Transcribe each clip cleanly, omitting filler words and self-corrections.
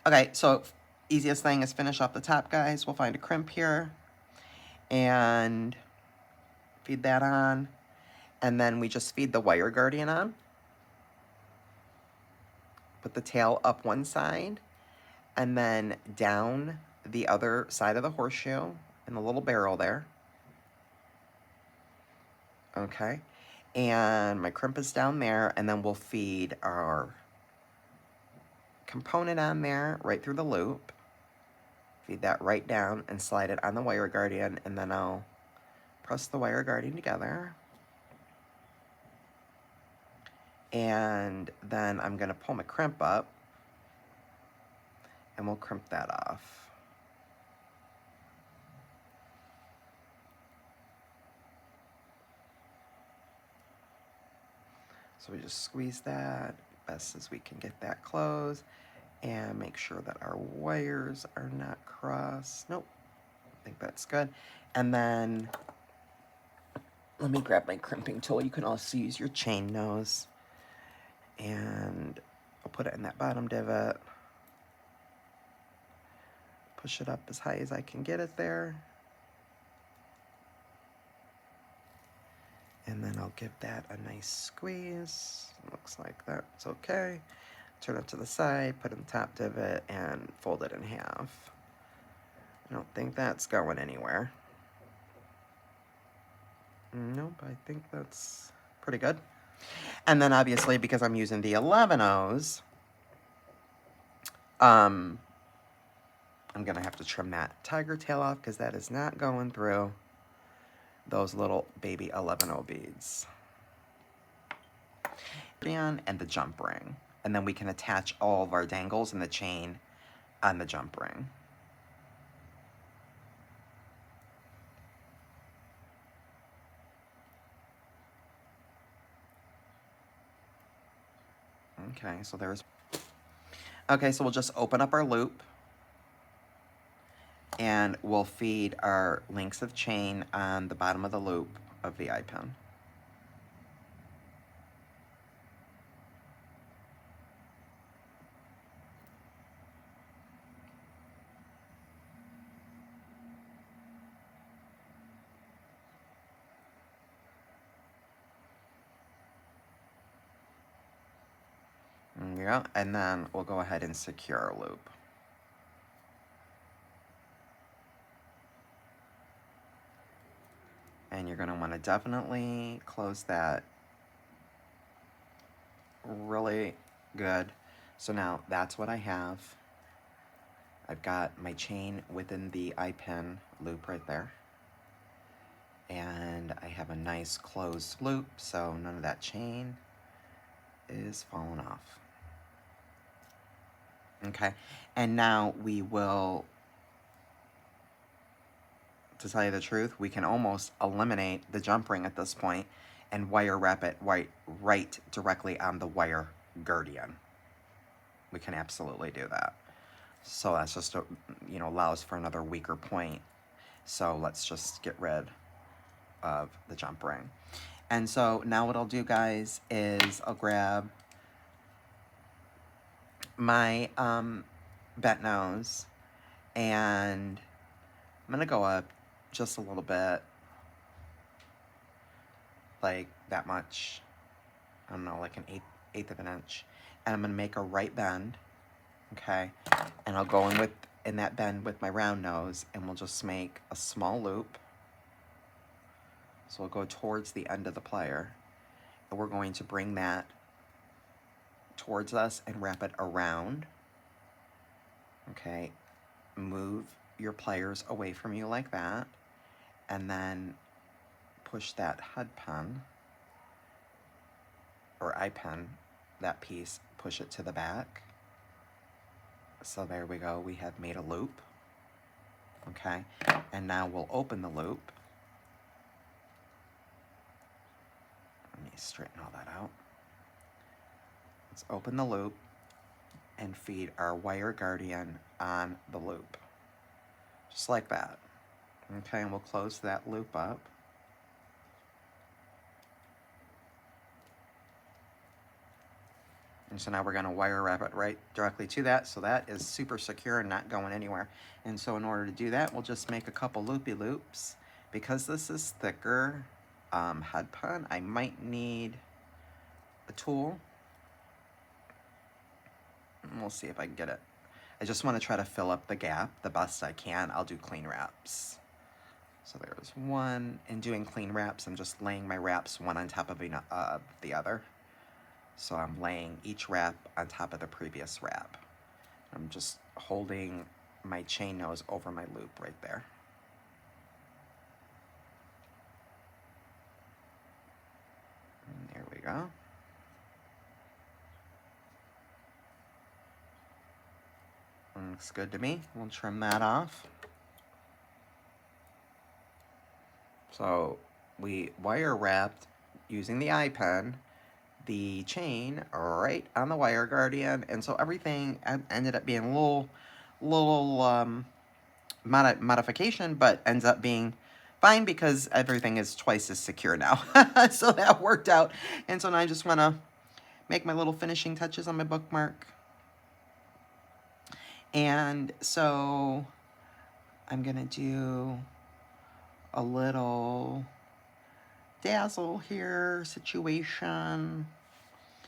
Okay, so easiest thing is finish off the top, guys. We'll find a crimp here and feed that on. And then we just feed the wire guardian on. Put the tail up one side and then down the other side of the horseshoe in the little barrel there. Okay, and my crimp is down there, and then we'll feed our component on there right through the loop. Feed that right down and slide it on the wire guardian, and then I'll press the wire guardian together. And then I'm gonna pull my crimp up, and we'll crimp that off. So we just squeeze that best as we can get that closed and make sure that our wires are not crossed. Nope, I think that's good. And then let me grab my crimping tool. You can also use your chain nose. And I'll put it in that bottom divot. Push it up as high as I can get it there. And then I'll give that a nice squeeze. Looks like that's okay. Turn it to the side, put it in the top divot, and fold it in half. I don't think that's going anywhere. Nope, I think that's pretty good. And then obviously, because I'm using the 11-Os, I'm gonna have to trim that tiger tail off because that is not going through those little baby 11-O beads. And the jump ring. And then we can attach all of our dangles and the chain on the jump ring. Okay, so there's... Okay, so we'll just open up our loop. And we'll feed our links of chain on the bottom of the loop of the eye pin. Yeah, and then we'll go ahead and secure our loop. And you're going to want to definitely close that really good. So now that's what I have. I've got my chain within the eye pin loop right there. And I have a nice closed loop, so none of that chain is falling off. Okay, and now we will, to tell you the truth, we can almost eliminate the jump ring at this point and wire wrap it right directly on the wire guardian. We can absolutely do that. So that's just, allows for another weaker point. So let's just get rid of the jump ring. And so now what I'll do, guys, is I'll grab my bent nose, and I'm gonna go up just a little bit, like that much. I don't know, like an eighth of an inch, and I'm gonna make a right bend. Okay, and I'll go in that bend with my round nose, and we'll just make a small loop. So we'll go towards the end of the plier, and we're going to bring that towards us and wrap it around. Okay, move your pliers away from you like that, and then push that head pen or eye pen, that piece, push it to the back. So there we go, we have made a loop. Okay, and now we'll open the loop. Let me straighten all that out. Let's open the loop and feed our wire guardian on the loop. Just like that. Okay, and we'll close that loop up. And so now we're going to wire wrap it right directly to that, so that is super secure and not going anywhere. And so in order to do that, we'll just make a couple loopy loops. Because this is thicker head pin, I might need a tool. And we'll see if I can get it. I just want to try to fill up the gap the best I can. I'll do clean wraps. So there's one. In doing clean wraps, I'm just laying my wraps one on top of the other. So I'm laying each wrap on top of the previous wrap. I'm just holding my chain nose over my loop right there. And there we go. Looks good to me. We'll trim that off. So we wire wrapped using the eye pen the chain right on the wire guardian, and so everything ended up being a little modification, but ends up being fine because everything is twice as secure now. So that worked out. And so now I just want to make my little finishing touches on my bookmark. And so I'm gonna do a little dazzle here situation.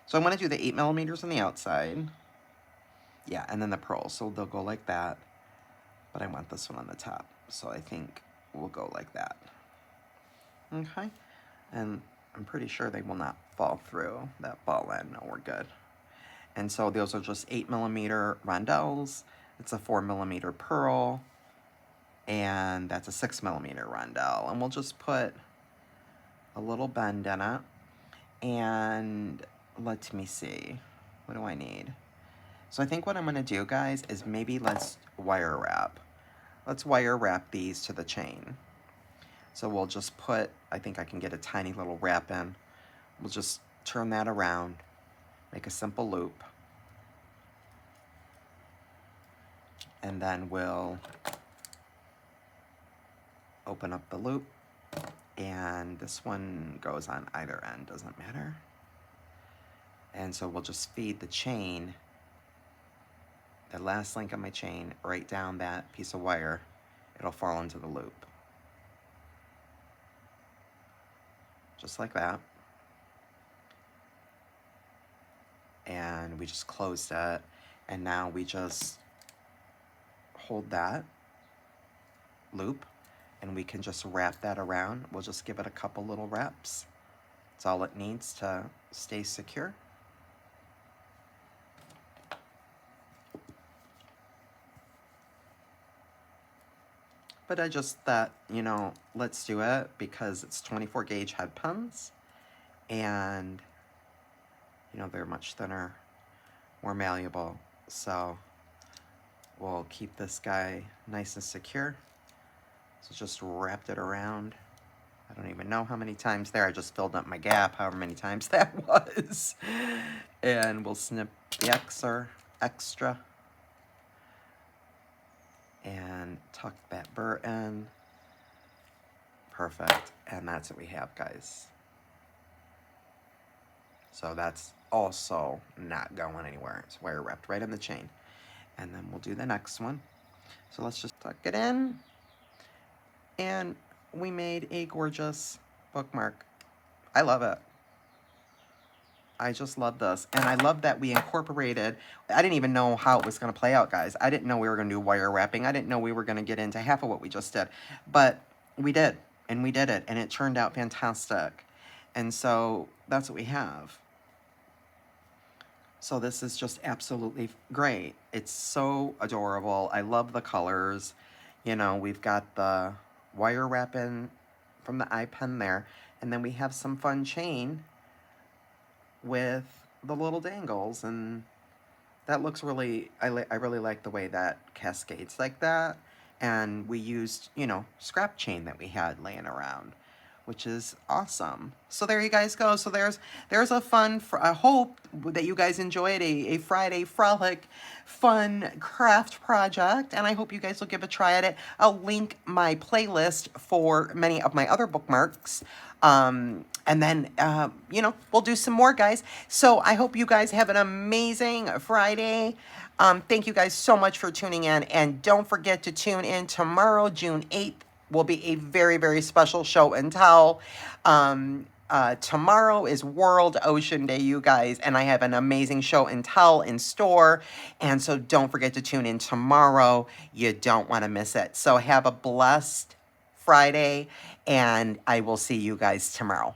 So I'm going to do the 8mm on the outside. Yeah, and then the pearls. So they'll go like that. But I want this one on the top. So I think we'll go like that. Okay. And I'm pretty sure they will not fall through that ball end. No, we're good. And so those are just 8mm rondelles. It's a 4mm pearl. And that's a 6mm rondelle. And we'll just put a little bend in it. And let me see. What do I need? So I think what I'm going to do, guys, is maybe let's wire wrap. Let's wire wrap these to the chain. So we'll just put, I think I can get a tiny little wrap in. We'll just turn that around, make a simple loop. And then we'll open up the loop. And this one goes on either end, doesn't matter. And so we'll just feed the chain, the last link on my chain, right down that piece of wire. It'll fall into the loop. Just like that. And we just closed it. And now we just hold that loop and we can just wrap that around. We'll just give it a couple little wraps. That's all it needs to stay secure. But I just thought, you know, let's do it because it's 24 gauge head pens and, you know, they're much thinner, more malleable. So we'll keep this guy nice and secure. So just wrapped it around. I don't even know how many times there. I just filled up my gap, however many times that was. And we'll snip the extra. And tuck that burr in. Perfect. And that's what we have, guys. So that's also not going anywhere. It's wire wrapped right in the chain. And then we'll do the next one. So let's just tuck it in. And we made a gorgeous bookmark. I love it. I just love this. And I love that we incorporated, I didn't even know how it was going to play out, guys. I didn't know we were going to do wire wrapping. I didn't know we were going to get into half of what we just did. But we did. And we did it. And it turned out fantastic. And so that's what we have. So this is just absolutely great. It's so adorable. I love the colors. You know, we've got the wire wrapping from the eye pen there. And then we have some fun chain with the little dangles, and that looks really, I really like the way that cascades like that. And we used, you know, scrap chain that we had laying around, which is awesome. So there you guys go. So there's a fun, I hope that you guys enjoyed a Friday Frolic fun craft project, and I hope you guys will give a try at it. I'll link my playlist for many of my other bookmarks. And then, you know, we'll do some more, guys. So I hope you guys have an amazing Friday. Thank you guys so much for tuning in. And don't forget to tune in tomorrow, June 8th. Will be a very, very special show and tell. Tomorrow is World Ocean Day, you guys, and I have an amazing show and tell in store. And so don't forget to tune in tomorrow. You don't want to miss it. So have a blessed Friday, and I will see you guys tomorrow.